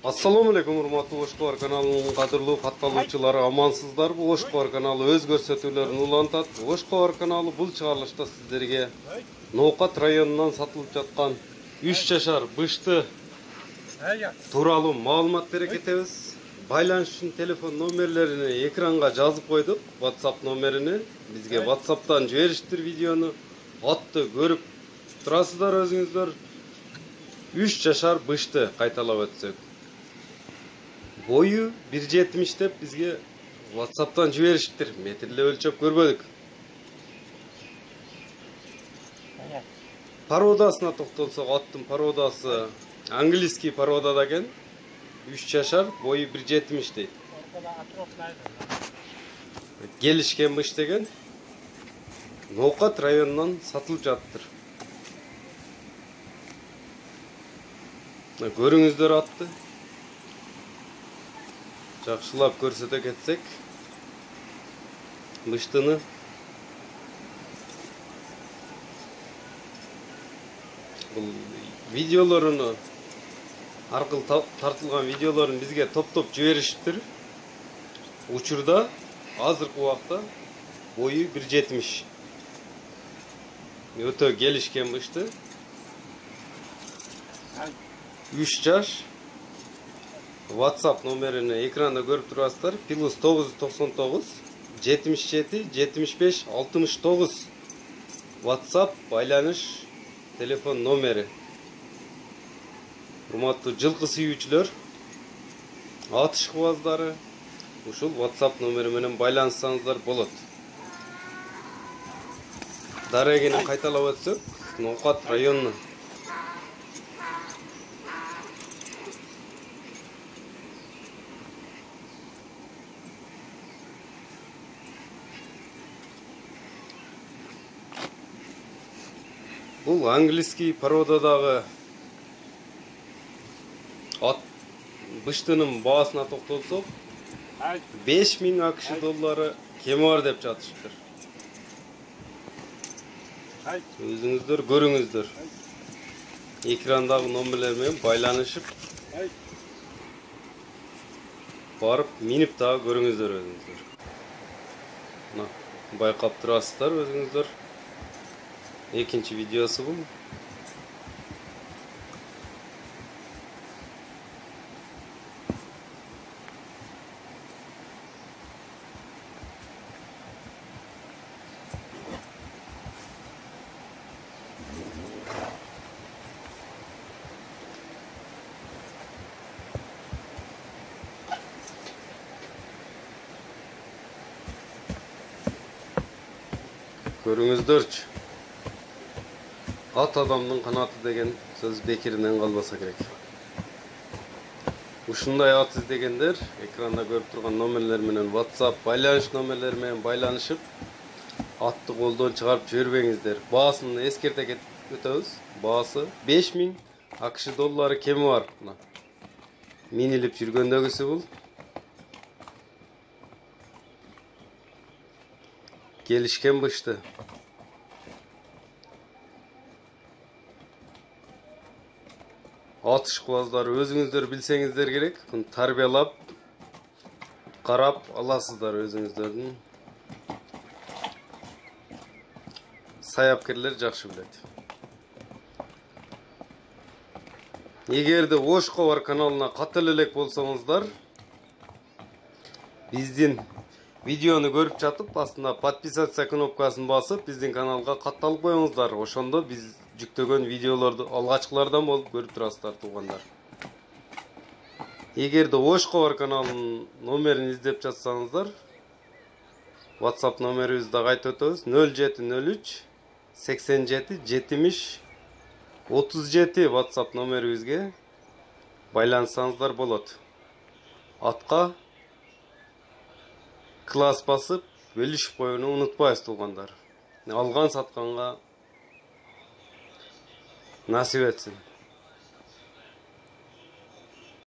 Assalamu alaikum, hurmatly Oşqobar kanalının qadırlı qatqalıqçılары, amansızlar. Bu Oşqobar kanalı öz көрсөтүүлөрүн улантат. Oşqobar kanalı бұл чыгарылышта сиздерге Ноқат районунан сатылып жаткан 3 жашар бышты тууралуу маалымат бере кетебиз. Байланыш үчүн телефон номерлерини экранга жазып койдук. WhatsApp номерини бизге WhatsApp'tan жибериштир видеону. Атты көрүп турасыздар өзүңүздөр. 3 жашар бышты кайталап өтсөк. Boyu 1.70 деп бізге WhatsApp'tan жіберіштір. Метрлі өлчөп көрбөдік. Пародасына тоқталсақ, аттың пародасы английский пародада екен. 3 жашар, бойы 1.70 дейді. Келишкен быш деген Ноқат районунан сатылып жаттыр. Көрүңүздөр атты. Жақшылап көрсете кетсек, быштыны бұл видеолорыны арқылы тартылған видеолорын бізге топ-топ жіберіштір. Учурда азыркы убакта бойы 1.70. Өтө келишкен бышты. 3 жаш. WhatsApp номерини экранда көрүп турасыздар. +999 77 75 69 WhatsApp байланыш телефон номери. Урматтуу жылкы сүйүүчүлөр, ат ишкыбаздары ушул WhatsApp номери менен байланышсаңыздар болот. Дарегени кайталап өтсөк, Ноқат району бұл английский пародадагы ат быштынын баасына токтолсок, 5000 ақш доллары кеми бар деп жатышыптыр. Өзүңүздөр көрүңүздөр. Экрандагы номерлер менен байланышып барып минип дагы көрүңүздөр өзүңүздөр. Мына байкап турасыздар өзүңүздөр. Экинчи видеосы бұл. Көрүңүздөрчү. Ат адамның қанаты деген сөз бекерінен қалбаса керек. Ушундай ат издегендер экранда көрүп турган номерлер менен WhatsApp байланыш номерлери менен байланышып, атты колдон чыгарып жибербеңиздер. Баасын эскерте өтөбүз. Баасы 5000 ақш доллары кеми бар. Минилип жүргөндөгүсү бул. Келишкен бышты. Ат ишкыбаздары өзүңүздөр билсеңиздер керек. Тарбиялап, карап аласыздар өзүңүздөрдүн. Саяпкерлер жакшы билет. Эгерде Oşqobar каналына катыл элек болсоңуздар, биздин видеону көрүп жатып, астына подписаться кнопкасын басып, биздин каналга катталып коюңуздар. Ошондо биз жүктөгөн видеолорду алгачкылардан болуп көрүп турасыздар, туугандар. Эгерде Oşqobar каналынын номерин издеп жатсаңыздар, WhatsApp номерибизди дагы айтып өтөбүз. 0703 87 70 37 WhatsApp номерибизге байланышсаңыздар болот. Атка класс басып, бөлүшүп коюуну унутпайсыз, туугандар. Алган сатканга насип этсин.